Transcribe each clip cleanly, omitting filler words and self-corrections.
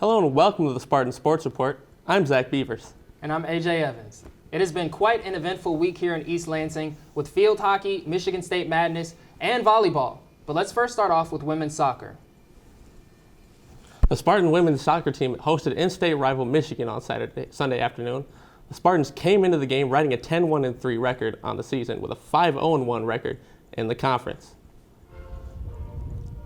Hello and welcome to the Spartan Sports Report. I'm Zach Beavers. And I'm AJ Evans. It has been quite an eventful week here in East Lansing with field hockey, Michigan State Madness, and volleyball. But let's first start off with women's soccer. The Spartan women's soccer team hosted in-state rival Michigan on Sunday afternoon. The Spartans came into the game riding a 10-1-3 record on the season with a 5-0-1 record in the conference.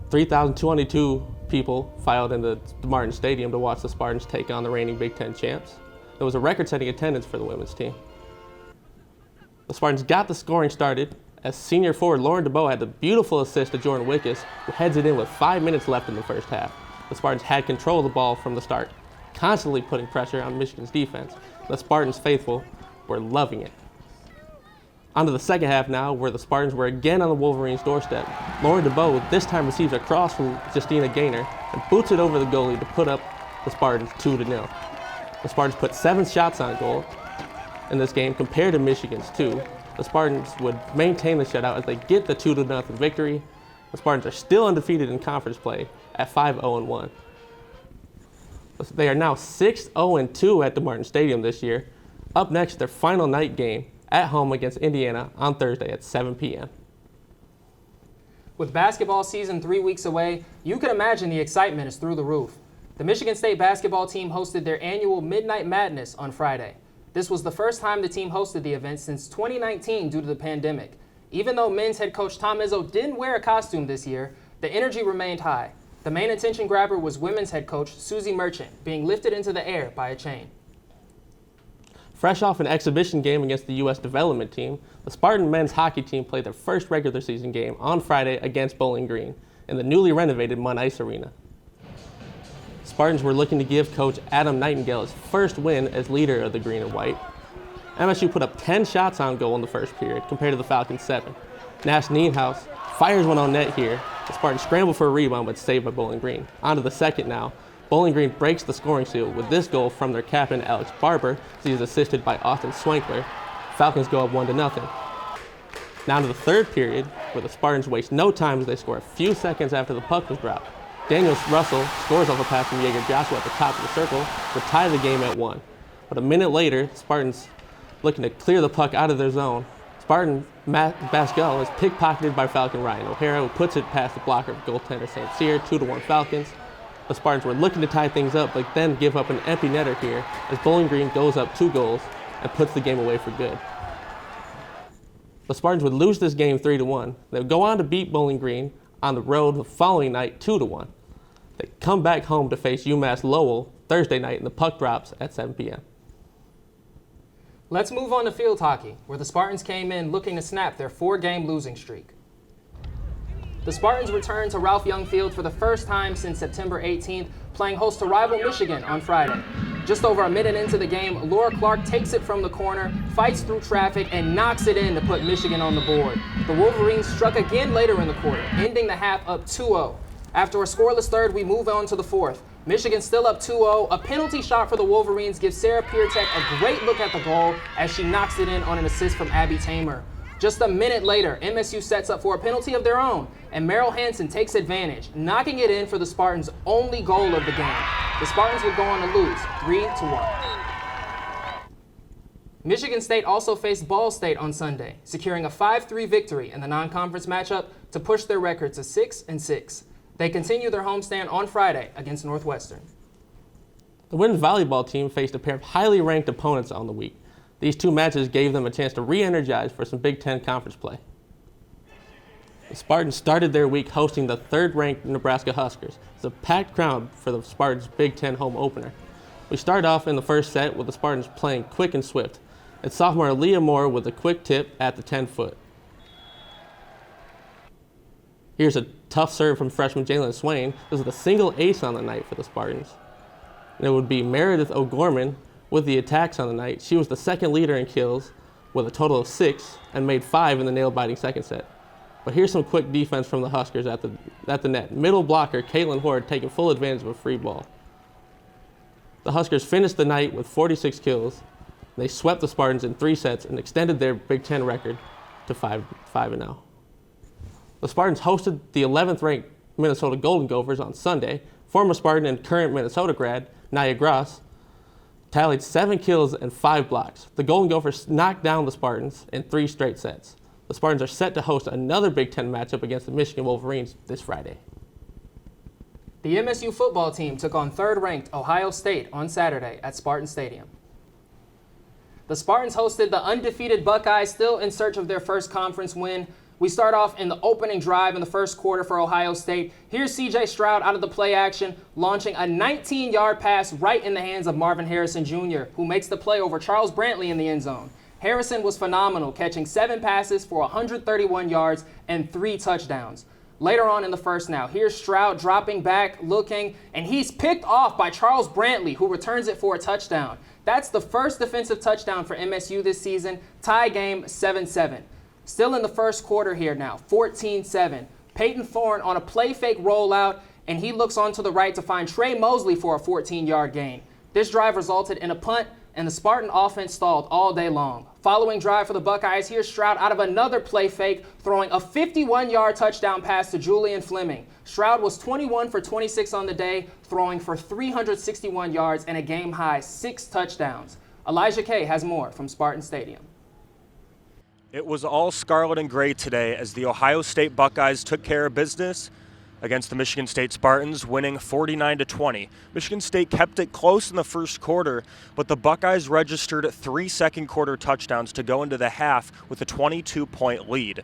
3,222 people filed into Martin Stadium to watch the Spartans take on the reigning Big Ten champs. It was a record-setting attendance for the women's team. The Spartans got the scoring started as senior forward Lauren DeBow had the beautiful assist to Jordan Wickus, who heads it in with 5 minutes left in the first half. The Spartans had control of the ball from the start, constantly putting pressure on Michigan's defense. The Spartans faithful were loving it. On to the second half now, where the Spartans were again on the Wolverines' doorstep. Lauren DeBow this time receives a cross from Justina Gaynor and boots it over the goalie to put up the Spartans 2-0. The Spartans put 7 shots on goal in this game compared to Michigan's 2. The Spartans would maintain the shutout as they get the 2-0 victory. The Spartans are still undefeated in conference play at 5-0-1. They are now 6-0-2 at the Martin Stadium this year. Up next, their final night game at home against Indiana on Thursday at 7 p.m. With basketball season 3 weeks away, you can imagine the excitement is through the roof. The Michigan State basketball team hosted their annual Midnight Madness on Friday. This was the first time the team hosted the event since 2019 due to the pandemic. Even though men's head coach Tom Izzo didn't wear a costume this year, the energy remained high. The main attention grabber was women's head coach Susie Merchant being lifted into the air by a chain. Fresh off an exhibition game against the U.S. development team, the Spartan men's hockey team played their first regular season game on Friday against Bowling Green in the newly renovated Munn Ice Arena. Spartans were looking to give coach Adam Nightingale his first win as leader of the green and white. MSU put up 10 shots on goal in the first period compared to the Falcons' 7. Nash Nienhuis fires one on net here. The Spartans scrambled for a rebound but saved by Bowling Green. On to the second now. Bowling Green breaks the scoring seal with this goal from their captain Alex Barber as he is assisted by Austin Swankler. Falcons go up 1-0. Now to the third period, where the Spartans waste no time as they score a few seconds after the puck was dropped. Daniel Russell scores off a pass from Jaeger Joshua at the top of the circle to tie the game at 1. But a minute later, the Spartans looking to clear the puck out of their zone. Spartan Matt Bascal is pickpocketed by Falcon Ryan O'Hara, who puts it past the blocker of goaltender St. Cyr, 2-1 Falcons. The Spartans were looking to tie things up, but then give up an empty netter here as Bowling Green goes up 2 goals and puts the game away for good. The Spartans would lose this game 3-1. They would go on to beat Bowling Green on the road the following night 2-1. They come back home to face UMass Lowell Thursday night, and the puck drops at 7 p.m. Let's move on to field hockey, where the Spartans came in looking to snap their 4-game losing streak. The Spartans returned to Ralph Young Field for the first time since September 18th, playing host to rival Michigan on Friday. Just over a minute into the game, Laura Clark takes it from the corner, fights through traffic, and knocks it in to put Michigan on the board. The Wolverines struck again later in the quarter, ending the half up 2-0. After a scoreless third, we move on to the fourth. Michigan still up 2-0. A penalty shot for the Wolverines gives Sarah Piertek a great look at the goal as she knocks it in on an assist from Abby Tamer. Just a minute later, MSU sets up for a penalty of their own, and Merrill Hansen takes advantage, knocking it in for the Spartans' only goal of the game. The Spartans would go on to lose 3-1. Michigan State also faced Ball State on Sunday, securing a 5-3 victory in the non-conference matchup to push their record to 6-6. They continue their homestand on Friday against Northwestern. The women's volleyball team faced a pair of highly ranked opponents on the week. These 2 matches gave them a chance to re-energize for some Big Ten conference play. The Spartans started their week hosting the 3rd-ranked Nebraska Huskers. It's a packed crowd for the Spartans' Big Ten home opener. We start off in the first set with the Spartans playing quick and swift. It's sophomore Leah Moore with a quick tip at the 10-foot. Here's a tough serve from freshman Jalen Swain. This is the single ace on the night for the Spartans. And it would be Meredith O'Gorman with the attacks on the night. She was the second leader in kills with a total of 6 and made 5 in the nail-biting second set. But here's some quick defense from the Huskers at the net. Middle blocker Caitlin Horde taking full advantage of a free ball. The Huskers finished the night with 46 kills. They swept the Spartans in 3 sets and extended their Big Ten record to 5-0. The Spartans hosted the 11th-ranked Minnesota Golden Gophers on Sunday Former Spartan and current Minnesota grad, Nia Gross, tallied 7 kills and 5 blocks. The Golden Gophers knocked down the Spartans in 3 straight sets. The Spartans are set to host another Big Ten matchup against the Michigan Wolverines this Friday. The MSU football team took on third-ranked Ohio State on Saturday at Spartan Stadium. The Spartans hosted the undefeated Buckeyes, still in search of their first conference win. We start off in the opening drive in the first quarter for Ohio State. Here's C.J. Stroud out of the play action, launching a 19-yard pass right in the hands of Marvin Harrison Jr., who makes the play over Charles Brantley in the end zone. Harrison was phenomenal, catching 7 passes for 131 yards and 3 touchdowns. Later on in the first now, here's Stroud dropping back, looking, and he's picked off by Charles Brantley, who returns it for a touchdown. That's the first defensive touchdown for MSU this season. Tie game 7-7. Still in the first quarter here now, 14-7. Peyton Thorne on a play fake rollout, and he looks onto the right to find Trey Mosley for a 14-yard gain. This drive resulted in a punt, and the Spartan offense stalled all day long. Following drive for the Buckeyes, here's Stroud out of another play fake, throwing a 51-yard touchdown pass to Julian Fleming. Stroud was 21 for 26 on the day, throwing for 361 yards and a game-high 6 touchdowns. Elijah Kay has more from Spartan Stadium. It was all scarlet and gray today as the Ohio State Buckeyes took care of business against the Michigan State Spartans, winning 49-20. Michigan State kept it close in the first quarter, but the Buckeyes registered 3 second-quarter touchdowns to go into the half with a 22-point lead.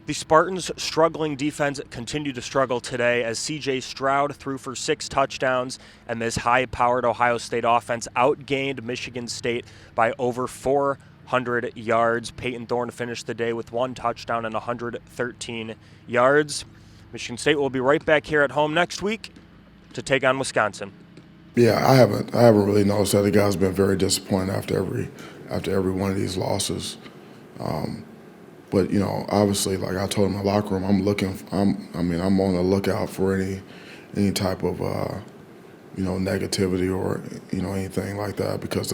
The Spartans' struggling defense continued to struggle today as C.J. Stroud threw for 6 touchdowns, and this high-powered Ohio State offense outgained Michigan State by over 400 yards. Peyton Thorne finished the day with 1 touchdown and 113 yards. Michigan State will be right back here at home next week to take on Wisconsin. Yeah, I haven't really noticed that. The guys been very disappointed after every one of these losses. But you know, obviously, like I told them in the locker room, I'm on the lookout for any type of negativity or anything like that, because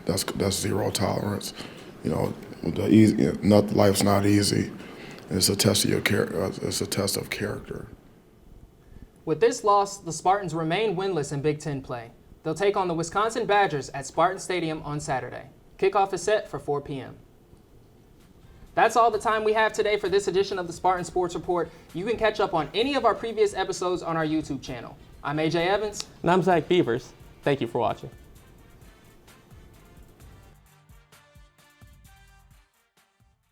that's zero tolerance. Life's not easy. It's a test of it's a test of character. With this loss, the Spartans remain winless in Big Ten play. They'll take on the Wisconsin Badgers at Spartan Stadium on Saturday. Kickoff is set for 4 p.m. That's all the time we have today for this edition of the Spartan Sports Report. You can catch up on any of our previous episodes on our YouTube channel. I'm AJ Evans. And I'm Zach Beavers. Thank you for watching.